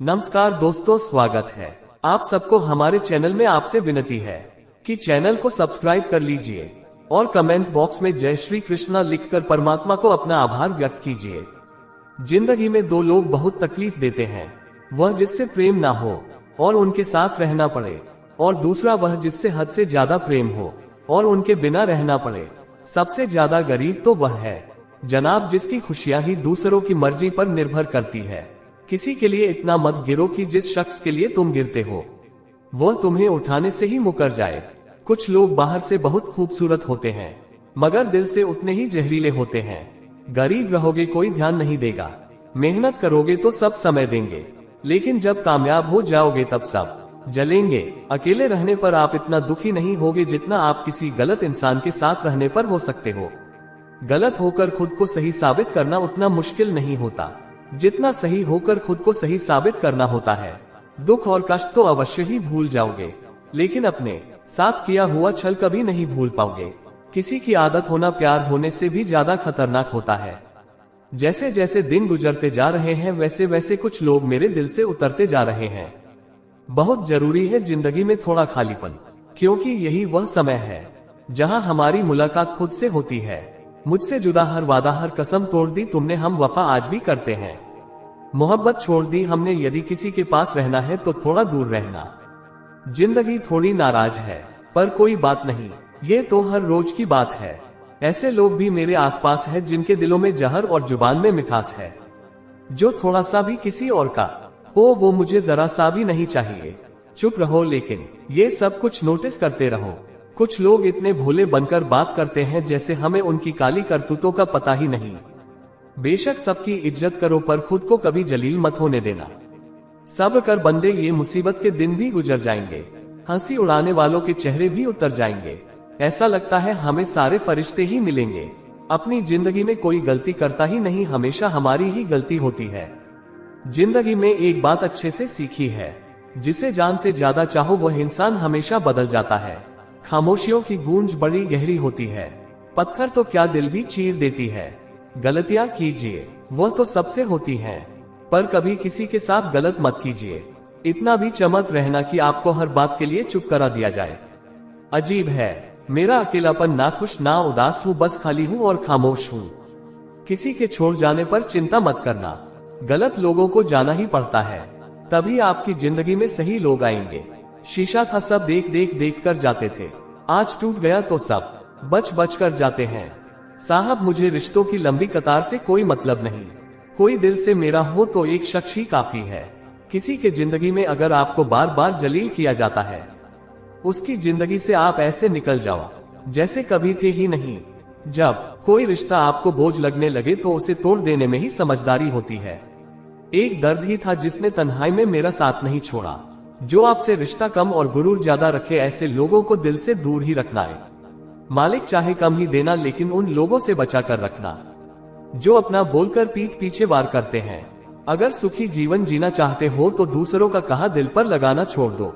नमस्कार दोस्तों, स्वागत है आप सबको हमारे चैनल में। आपसे विनती है कि चैनल को सब्सक्राइब कर लीजिए और कमेंट बॉक्स में जय श्री कृष्णा लिखकर परमात्मा को अपना आभार व्यक्त कीजिए। जिंदगी में दो लोग बहुत तकलीफ देते हैं, वह जिससे प्रेम ना हो और उनके साथ रहना पड़े, और दूसरा वह जिससे हद से ज्यादा प्रेम हो और उनके बिना रहना पड़े। सबसे ज्यादा गरीब तो वह है जनाब जिसकी खुशियां ही दूसरों की मर्जी पर निर्भर करती है। किसी के लिए इतना मत गिरो कि जिस शख्स के लिए तुम गिरते हो वह तुम्हें उठाने से ही मुकर जाए। कुछ लोग बाहर से बहुत खूबसूरत होते हैं मगर दिल से उतने ही जहरीले होते हैं। गरीब रहोगे कोई ध्यान नहीं देगा, मेहनत करोगे तो सब समय देंगे, लेकिन जब कामयाब हो जाओगे तब सब जलेंगे। अकेले रहने पर आप इतना दुखी नहीं होगे जितना आप किसी गलत इंसान के साथ रहने पर हो सकते हो। गलत होकर खुद को सही साबित करना उतना मुश्किल नहीं होता जितना सही होकर खुद को सही साबित करना होता है। दुख और कष्ट तो अवश्य ही भूल जाओगे, लेकिन अपने साथ किया हुआ छल कभी नहीं भूल पाओगे। किसी की आदत होना प्यार होने से भी ज्यादा खतरनाक होता है। जैसे जैसे दिन गुजरते जा रहे हैं वैसे वैसे कुछ लोग मेरे दिल से उतरते जा रहे हैं। बहुत जरूरी है जिंदगी में थोड़ा खालीपन, क्योंकि यही वह समय है जहां हमारी मुलाकात खुद से होती है। मुझसे जुदा हर वादा हर कसम तोड़ दी तुमने, हम वफा आज भी करते हैं। मोहब्बत छोड़ दी हमने, यदि किसी के पास रहना है तो थोड़ा दूर रहना। जिंदगी थोड़ी नाराज है पर कोई बात नहीं, ये तो हर रोज की बात है। ऐसे लोग भी मेरे आसपास हैं जिनके दिलों में जहर और जुबान में मिठास है। जो थोड़ा सा भी किसी और का हो वो मुझे जरा सा भी नहीं चाहिए। चुप रहो लेकिन ये सब कुछ नोटिस करते रहो। कुछ लोग इतने भोले बनकर बात करते हैं जैसे हमें उनकी काली करतूतों का पता ही नहीं। बेशक सबकी इज्जत करो पर खुद को कभी जलील मत होने देना। सब्र कर बंदे, ये मुसीबत के दिन भी गुजर जाएंगे, हंसी उड़ाने वालों के चेहरे भी उतर जाएंगे। ऐसा लगता है हमें सारे फरिश्ते ही मिलेंगे। अपनी जिंदगी में कोई गलती करता ही नहीं, हमेशा हमारी ही गलती होती है। जिंदगी में एक बात अच्छे से सीखी है, जिसे जान से ज्यादा चाहो वह इंसान हमेशा बदल जाता है। खामोशियों की गूंज बड़ी गहरी होती है, पत्थर तो क्या दिल भी चीर देती है। गलतियां कीजिए वह तो सबसे होती हैं, पर कभी किसी के साथ गलत मत कीजिए। इतना भी चमत रहना कि आपको हर बात के लिए चुप करा दिया जाए। अजीब है मेरा अकेलापन, ना खुश ना उदास हूँ, बस खाली हूँ और खामोश हूँ। किसी के छोड़ जाने पर चिंता मत करना, गलत लोगों को जाना ही पड़ता है, तभी आपकी जिंदगी में सही लोग आएंगे। शीशा था सब देख देख देख कर जाते थे, आज टूट गया तो सब बच बच कर जाते हैं। साहब मुझे रिश्तों की लंबी कतार से कोई मतलब नहीं, कोई दिल से मेरा हो तो एक शख्स ही काफी है। किसी के जिंदगी में अगर आपको बार बार जलील किया जाता है, उसकी जिंदगी से आप ऐसे निकल जाओ जैसे कभी थे ही नहीं। जब कोई रिश्ता आपको बोझ लगने लगे तो उसे तोड़ देने में ही समझदारी होती है। एक दर्द ही था जिसने तन्हाई में मेरा साथ नहीं छोड़ा। जो आपसे रिश्ता कम और गुरूर ज्यादा रखे, ऐसे लोगों को दिल से दूर ही रखना है। मालिक चाहे कम ही देना, लेकिन उन लोगों से बचा कर रखना जो अपना बोलकर पीठ पीछे वार करते हैं। अगर सुखी जीवन जीना चाहते हो तो दूसरों का कहा दिल पर लगाना छोड़ दो।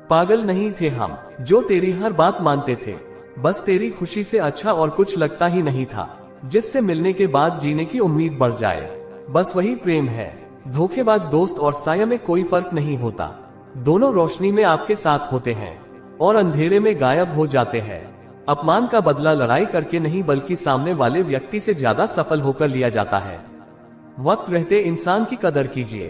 पागल नहीं थे हम जो तेरी हर बात मानते थे, बस तेरी खुशी से अच्छा और कुछ लगता ही नहीं था। जिससे मिलने के बाद जीने की उम्मीद बढ़ जाए, बस वही प्रेम है। धोखेबाज दोस्त और साया में कोई फर्क नहीं होता, दोनों रोशनी में आपके साथ होते हैं और अंधेरे में गायब हो जाते हैं। अपमान का बदला लड़ाई करके नहीं बल्कि सामने वाले व्यक्ति से ज्यादा सफल होकर लिया जाता है। वक्त रहते इंसान की कदर कीजिए,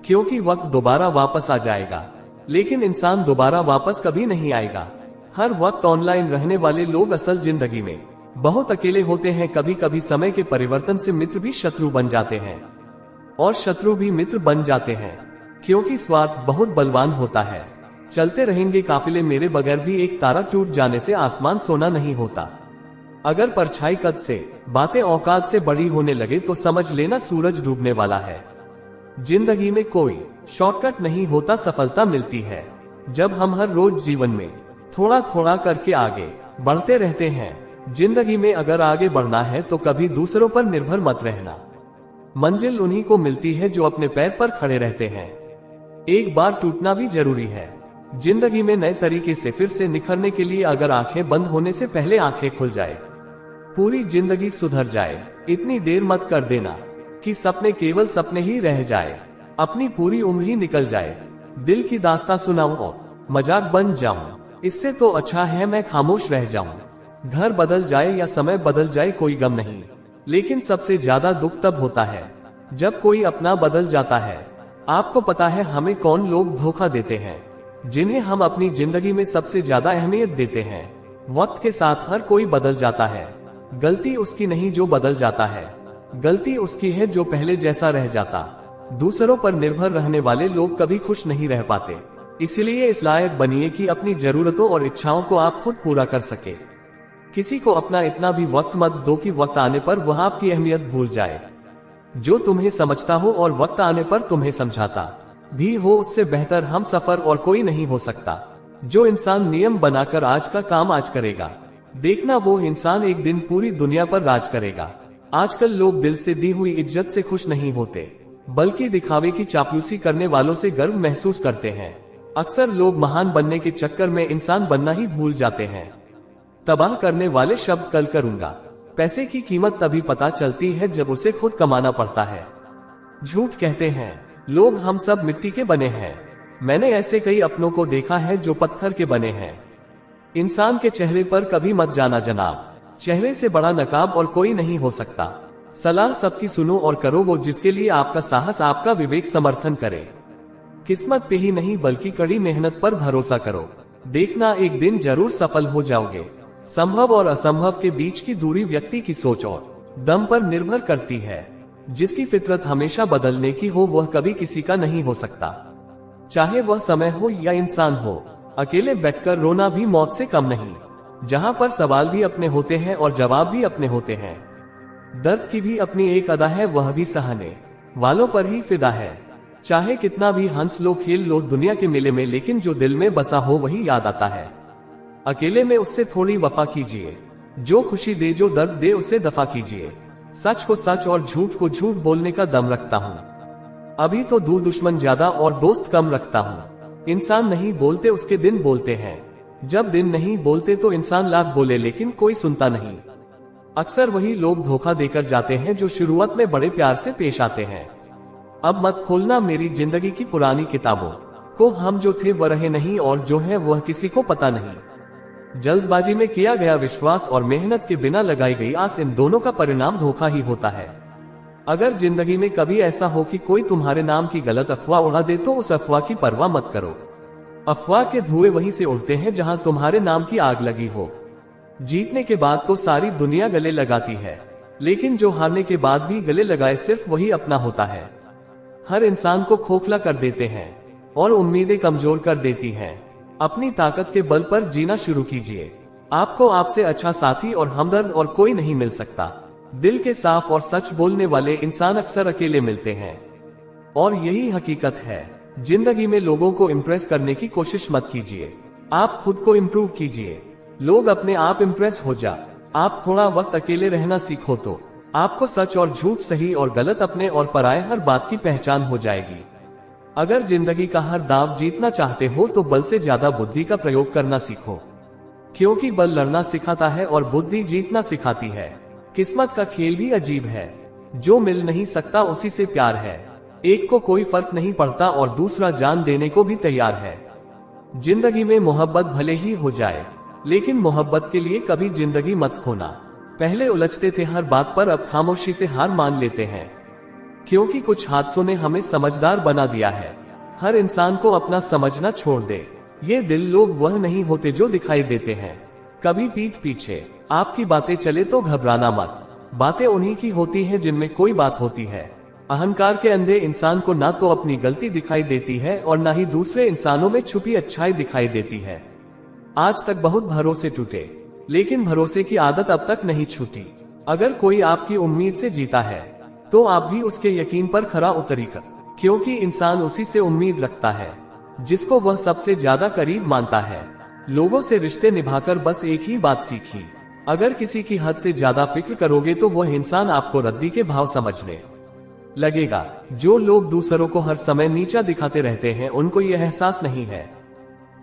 क्योंकि वक्त दोबारा वापस आ जाएगा, लेकिन इंसान दोबारा वापस कभी नहीं आएगा। हर वक्त ऑनलाइन रहने वाले लोग असल जिंदगी में बहुत अकेले होते हैं। कभी कभी समय के परिवर्तन से मित्र भी शत्रु बन जाते हैं और शत्रु भी मित्र बन जाते हैं, क्योंकि स्वार्थ बहुत बलवान होता है। चलते रहेंगे काफिले मेरे बगैर भी एक तारा टूट जाने से आसमान सोना नहीं होता। अगर परछाई कद से बातें औकात से बड़ी होने लगे तो समझ लेना सूरज डूबने वाला है। जिंदगी में कोई शॉर्टकट नहीं होता, सफलता मिलती है जब हम हर रोज जीवन में थोड़ा थोड़ा करके आगे बढ़ते रहते हैं। जिंदगी में अगर आगे बढ़ना है तो कभी दूसरों पर निर्भर मत रहना। मंजिल उन्हीं को मिलती है जो अपने पैर पर खड़े रहते हैं। एक बार टूटना भी जरूरी है। जिंदगी में नए तरीके से फिर से निखरने के लिए अगर आंखें बंद होने से पहले आंखें खुल जाए, पूरी जिंदगी सुधर जाए। इतनी देर मत कर देना कि सपने केवल सपने ही रह जाए। अपनी पूरी उम्र ही निकल जाए, दिल की दास्तां सुनाऊं और मजाक बन जाऊं, इससे तो अच्छा है मैं खामोश रह जाऊं। घर बदल जाए या समय बदल जाए कोई गम नहीं, लेकिन सबसे ज्यादा दुख तब होता है जब कोई अपना बदल जाता है। आपको पता है हमें कौन लोग धोखा देते हैं, जिन्हें हम अपनी जिंदगी में सबसे ज्यादा अहमियत देते हैं। वक्त के साथ हर कोई बदल जाता है, गलती उसकी नहीं जो बदल जाता है, गलती उसकी है जो पहले जैसा रह जाता। दूसरों पर निर्भर रहने वाले लोग कभी खुश नहीं रह पाते, इसलिए इस लायक बनिए कि अपनी जरूरतों और इच्छाओं को आप खुद पूरा कर सके। किसी को अपना इतना भी वक्त मत दो कि वक्त आने पर वह आपकी अहमियत भूल जाए। जो तुम्हें समझता हो और वक्त आने पर तुम्हें समझाता भी हो, उससे बेहतर हम सफर और कोई नहीं हो सकता। जो इंसान नियम बनाकर आज का काम आज करेगा, देखना वो इंसान एक दिन पूरी दुनिया पर राज करेगा। आजकल लोग दिल से दी हुई इज्जत से खुश नहीं होते, बल्कि दिखावे की चापलूसी करने वालों से गर्व महसूस करते हैं। अक्सर लोग महान बनने के चक्कर में इंसान बनना ही भूल जाते हैं। तबाह करने वाले शब्द कल करूंगा। पैसे की कीमत तभी पता चलती है जब उसे खुद कमाना पड़ता है। झूठ कहते हैं लोग हम सब मिट्टी के बने हैं। मैंने ऐसे कई अपनों को देखा है जो पत्थर के बने हैं। इंसान के चेहरे पर कभी मत जाना जनाब, चेहरे से बड़ा नकाब और कोई नहीं हो सकता। सलाह सबकी सुनो और करो वो जिसके लिए आपका साहस आपका विवेक समर्थन करे। किस्मत पे ही नहीं बल्कि कड़ी मेहनत पर भरोसा करो, देखना एक दिन जरूर सफल हो जाओगे। संभव और असंभव के बीच की दूरी व्यक्ति की सोच और दम पर निर्भर करती है। जिसकी फितरत हमेशा बदलने की हो वह कभी किसी का नहीं हो सकता, चाहे वह समय हो या इंसान हो। अकेले बैठकर रोना भी मौत से कम नहीं, जहां पर सवाल भी अपने होते हैं और जवाब भी अपने होते हैं। दर्द की भी अपनी एक अदा है, वह भी सहने वालों पर ही फिदा है। चाहे कितना भी हंस लो खेल लो दुनिया के मेले में, लेकिन जो दिल में बसा हो वही याद आता है। अकेले में उससे थोड़ी वफा कीजिए, जो खुशी दे जो दर्द दे उसे दफा कीजिए। सच को सच और झूठ को झूठ बोलने का दम रखता हूँ। अभी तो दूर दुश्मन ज्यादा और दोस्त कम रखता हूँ। इंसान नहीं बोलते उसके दिन बोलते हैं, जब दिन नहीं बोलते तो इंसान लाख बोले लेकिन कोई सुनता नहीं। अक्सर वही लोग धोखा देकर जाते हैं जो शुरुआत में बड़े प्यार से पेश आते हैं। अब मत खोलना मेरी जिंदगी की पुरानी किताबों को, हम जो थे वह रहे नहीं और जो है वह किसी को पता नहीं। जल्दबाजी में किया गया विश्वास और मेहनत के बिना लगाई गई आस, इन दोनों का परिणाम धोखा ही होता है। अगर जिंदगी में कभी ऐसा हो कि कोई तुम्हारे नाम की गलत अफवाह उड़ा दे तो उस अफवाह की परवाह मत करो। अफवाह के धुएं वहीं से उड़ते हैं जहां तुम्हारे नाम की आग लगी हो। जीतने के बाद तो सारी दुनिया गले लगाती है, लेकिन जो हारने के बाद भी गले लगाए सिर्फ वही अपना होता है। हर इंसान को खोखला कर देते हैं और उम्मीदें कमजोर कर देती हैं। अपनी ताकत के बल पर जीना शुरू कीजिए। आपको आपसे अच्छा साथी और हमदर्द और कोई नहीं मिल सकता। दिल के साफ और सच बोलने वाले इंसान अक्सर अकेले मिलते हैं, और यही हकीकत है। जिंदगी में लोगों को इम्प्रेस करने की कोशिश मत कीजिए, आप खुद को इम्प्रूव कीजिए। लोग अपने आप इम्प्रेस हो जा। आप थोड़ा वक्त अकेले रहना सीखो तो आपको सच और झूठ, सही और गलत, अपने और पराये हर बात की पहचान हो जाएगी। अगर जिंदगी का हर दाव जीतना चाहते हो तो बल से ज्यादा बुद्धि का प्रयोग करना सीखो, क्योंकि बल लड़ना सिखाता है और बुद्धि जीतना सिखाती है। किस्मत का खेल भी अजीब है, जो मिल नहीं सकता उसी से प्यार है। एक को कोई फर्क नहीं पड़ता और दूसरा जान देने को भी तैयार है। जिंदगी में मोहब्बत भले ही हो जाए, लेकिन मोहब्बत के लिए कभी जिंदगी मत खोना। पहले उलझते थे हर बात पर, अब खामोशी से हार मान लेते हैं, क्योंकि कुछ हादसों ने हमें समझदार बना दिया है। हर इंसान को अपना समझना छोड़ दे। ये दिल लोग वह नहीं होते जो दिखाई देते हैं। कभी पीठ पीछे आपकी बातें चले तो घबराना मत। बातें उन्हीं की होती हैं जिनमें कोई बात होती है। अहंकार के अंधे इंसान को ना तो अपनी गलती दिखाई देती है और ना ही दूसरे इंसानों में छुपी अच्छाई दिखाई देती है। आज तक बहुत भरोसे टूटे, लेकिन भरोसे की आदत अब तक नहीं छूटी। अगर कोई आपकी उम्मीद से जीता है तो आप भी उसके यकीन पर खरा उतरिएगा, क्योंकि इंसान उसी से उम्मीद रखता है जिसको वह सबसे ज्यादा करीब मानता है। लोगों से रिश्ते निभाकर बस एक ही बात सीखी, अगर किसी की हद से ज्यादा फिक्र करोगे तो वह इंसान आपको रद्दी के भाव समझने लगेगा। जो लोग दूसरों को हर समय नीचा दिखाते रहते हैं, उनको यह एहसास नहीं है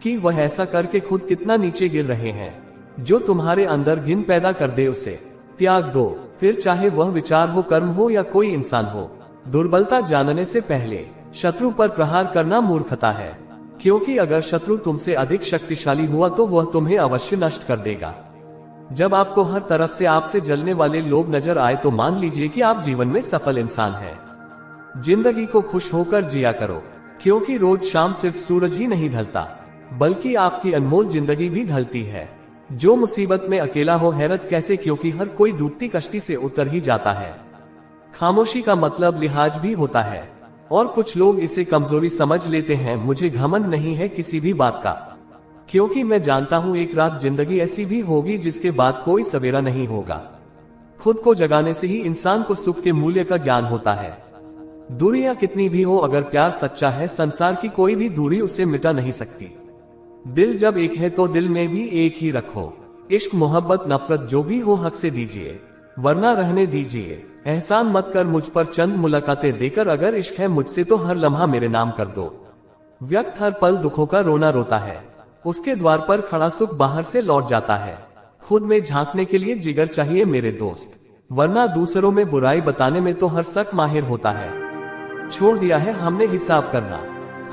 कि वह ऐसा करके खुद कितना नीचे गिर रहे हैं। जो तुम्हारे अंदर घिन पैदा कर दे उसे त्याग दो, फिर चाहे वह विचार हो, कर्म हो या कोई इंसान हो। दुर्बलता जानने से पहले शत्रु पर प्रहार करना मूर्खता है, क्योंकि अगर शत्रु तुमसे अधिक शक्तिशाली हुआ तो वह तुम्हें अवश्य नष्ट कर देगा। जब आपको हर तरफ से आपसे जलने वाले लोग नजर आए तो मान लीजिए कि आप जीवन में सफल इंसान हैं। जिंदगी को खुश होकर जिया करो, क्योंकि रोज शाम सिर्फ सूरज ही नहीं ढलता, बल्कि आपकी अनमोल जिंदगी भी ढलती है। जो मुसीबत में अकेला हो हैरत कैसे, क्योंकि हर कोई डूबती कश्ती से उतर ही जाता है। खामोशी का मतलब लिहाज भी होता है, और कुछ लोग इसे कमजोरी समझ लेते हैं। मुझे घमंड नहीं है किसी भी बात का, क्योंकि मैं जानता हूँ एक रात जिंदगी ऐसी भी होगी जिसके बाद कोई सवेरा नहीं होगा। खुद को जगाने से ही इंसान को सुख के मूल्य का ज्ञान होता है। दूरियां कितनी भी हो, अगर प्यार सच्चा है संसार की कोई भी दूरी उसे मिटा नहीं सकती। दिल जब एक है तो दिल में भी एक ही रखो। इश्क मोहब्बत नफरत जो भी हो हक से दीजिए, वरना रहने दीजिए। एहसान मत कर मुझ पर चंद मुलाकातें देकर, अगर इश्क है मुझसे तो हर लम्हा मेरे नाम कर दो। व्यक्त हर पल दुखों का रोना रोता है, उसके द्वार पर खड़ा सुख बाहर से लौट जाता है। खुद में झांकने के लिए जिगर चाहिए मेरे दोस्त, वरना दूसरों में बुराई बताने में तो हर शख्स माहिर होता है। छोड़ दिया है हमने हिसाब करना,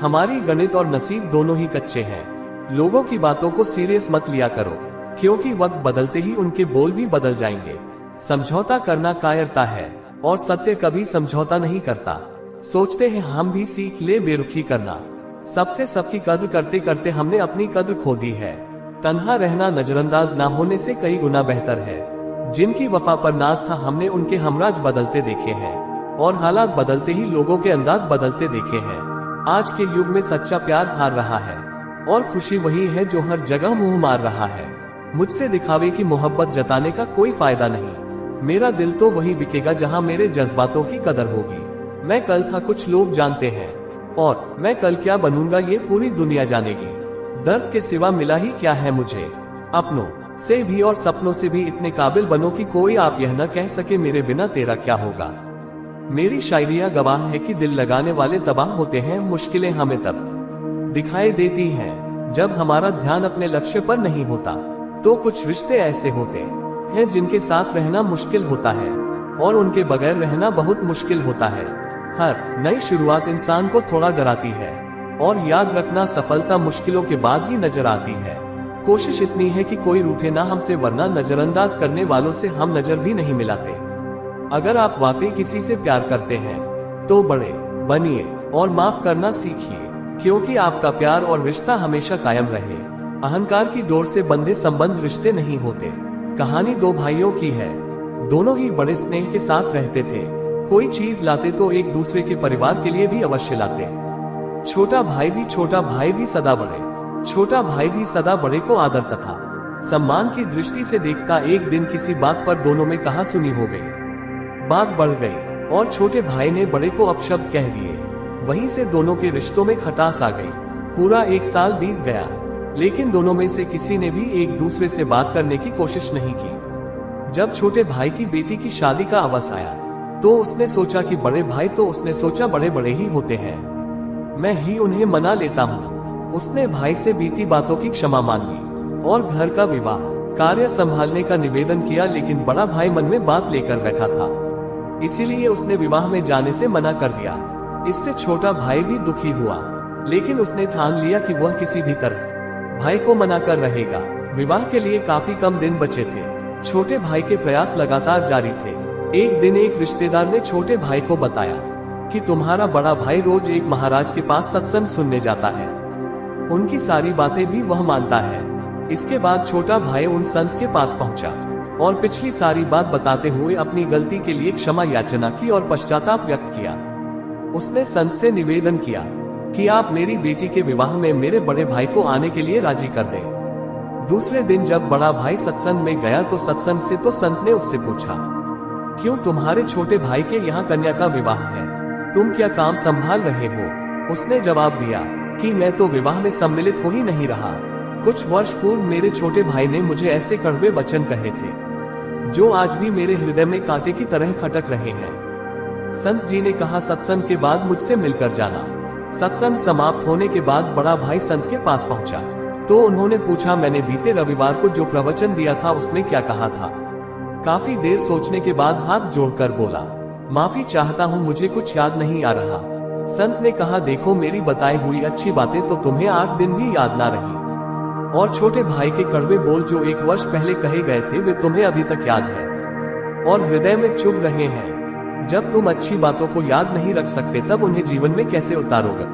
हमारी गणित और नसीब दोनों ही कच्चे हैं। लोगों की बातों को सीरियस मत लिया करो, क्योंकि वक्त बदलते ही उनके बोल भी बदल जाएंगे। समझौता करना कायरता है, और सत्य कभी समझौता नहीं करता। सोचते हैं हम भी सीख ले बेरुखी करना, सबसे सबकी कद्र करते करते हमने अपनी कद्र खो दी है। तन्हा रहना नजरअंदाज ना होने से कई गुना बेहतर है। जिनकी वफा पर नाज था हमने उनके हमराज बदलते देखे हैं, और हालात बदलते ही लोगों के अंदाज बदलते देखे हैं। आज के युग में सच्चा प्यार हार रहा है, और खुशी वही है जो हर जगह मुंह मार रहा है। मुझसे दिखावे की मोहब्बत जताने का कोई फायदा नहीं। मेरा दिल तो वही बिकेगा जहां मेरे जज्बातों की कदर होगी। मैं कल था कुछ लोग जानते हैं, और मैं कल क्या बनूंगा ये पूरी दुनिया जानेगी। दर्द के सिवा मिला ही क्या है मुझे, अपनों से भी और सपनों से भी इतने काबिल बनो कि कोई आप यह न कह सके मेरे बिना तेरा क्या होगा। मेरी शायरियां गवाह है कि दिल लगाने वाले तबाह होते हैं। मुश्किलें हमें तब दिखाई देती हैं जब हमारा ध्यान अपने लक्ष्य पर नहीं होता। तो कुछ रिश्ते ऐसे होते हैं जिनके साथ रहना मुश्किल होता है, और उनके बगैर रहना बहुत मुश्किल होता है। हर नई शुरुआत इंसान को थोड़ा डराती है, और याद रखना सफलता मुश्किलों के बाद ही नजर आती है। कोशिश इतनी है कि कोई रूठे ना हमसे, वरना नजरअंदाज करने वालों से हम नजर भी नहीं मिलाते। अगर आप वाकई किसी से प्यार करते हैं तो बड़े बनिए और माफ करना सीखिए, क्योंकि आपका प्यार और रिश्ता हमेशा कायम रहे। अहंकार की डोर से बंधे संबंध रिश्ते नहीं होते। कहानी दो भाइयों की है, दोनों ही बड़े स्नेह के साथ रहते थे। कोई चीज लाते तो एक दूसरे के परिवार के लिए भी अवश्य लाते। छोटा भाई भी सदा बड़े, छोटा भाई भी सदा बड़े को आदर तथा सम्मान की दृष्टि से देखता। एक दिन किसी बात पर दोनों में कहा सुनी हो गई, बात बढ़ गई और छोटे भाई ने बड़े को अपशब्द कह दिए। वहीं से दोनों के रिश्तों में खटास आ गई। पूरा 1 साल बीत गया, लेकिन दोनों में से किसी ने भी एक दूसरे से बात करने की कोशिश नहीं की। जब छोटे भाई की बेटी की शादी का अवसर आया तो उसने सोचा कि बड़े भाई, तो उसने सोचा बड़े बड़े ही होते हैं, मैं ही उन्हें मना लेता हूँ। उसने भाई से बीती बातों की क्षमा मांगी और घर का विवाह कार्य संभालने का निवेदन किया। लेकिन बड़ा भाई मन में बात लेकर बैठा था, इसीलिए उसने विवाह में जाने से मना कर दिया। इससे छोटा भाई भी दुखी हुआ, लेकिन उसने ठान लिया कि वह किसी भी तरह भाई को मना कर रहेगा। विवाह के लिए काफी कम दिन बचे थे। छोटे भाई के प्रयास लगातार जारी थे। एक दिन एक रिश्तेदार ने छोटे भाई को बताया कि तुम्हारा बड़ा भाई रोज एक महाराज के पास सत्संग सुनने जाता है, उनकी सारी बातें भी वह मानता है। इसके बाद छोटा भाई उन संत के पास पहुंचा और पिछली सारी बात बताते हुए अपनी गलती के लिए क्षमा याचना की और पश्चाताप व्यक्त किया। उसने संत से निवेदन किया कि आप मेरी बेटी के विवाह में मेरे बड़े भाई को आने के लिए राजी कर दें। दूसरे दिन जब बड़ा भाई सत्संग में गया तो सत्संग से तो संत ने उससे पूछा, क्यों तुम्हारे छोटे भाई के यहाँ कन्या का विवाह है, तुम क्या काम संभाल रहे हो? उसने जवाब दिया कि मैं तो विवाह में सम्मिलित हो ही नहीं रहा। कुछ वर्ष पूर्व मेरे छोटे भाई ने मुझे ऐसे कड़वे वचन कहे थे जो आज भी मेरे हृदय में कांटे की तरह खटक रहे हैं। संत जी ने कहा सत्संग के बाद मुझसे मिलकर जाना। सत्संग समाप्त होने के बाद बड़ा भाई संत के पास पहुंचा तो उन्होंने पूछा, मैंने बीते रविवार को जो प्रवचन दिया था उसमें क्या कहा था? काफी देर सोचने के बाद हाथ जोड़कर बोला, माफी चाहता हूँ, मुझे कुछ याद नहीं आ रहा। संत ने कहा, देखो मेरी बताई हुई अच्छी बातें तो तुम्हें 8 दिन भी याद ना रही, और छोटे भाई के कड़वे बोल जो 1 वर्ष पहले कहे गए थे वे तुम्हें अभी तक याद है और हृदय में चुभ रहे हैं। जब तुम अच्छी बातों को याद नहीं रख सकते तब उन्हें जीवन में कैसे उतारोगे?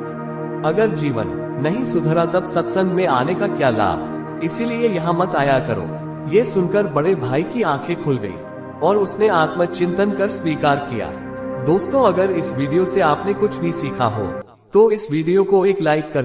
अगर जीवन नहीं सुधरा तब सत्संग में आने का क्या लाभ? इसीलिए यहाँ मत आया करो। ये सुनकर बड़े भाई की आंखें खुल गई और उसने आत्मचिंतन कर स्वीकार किया। दोस्तों, अगर इस वीडियो से आपने कुछ भी सीखा हो तो इस वीडियो को एक लाइक कर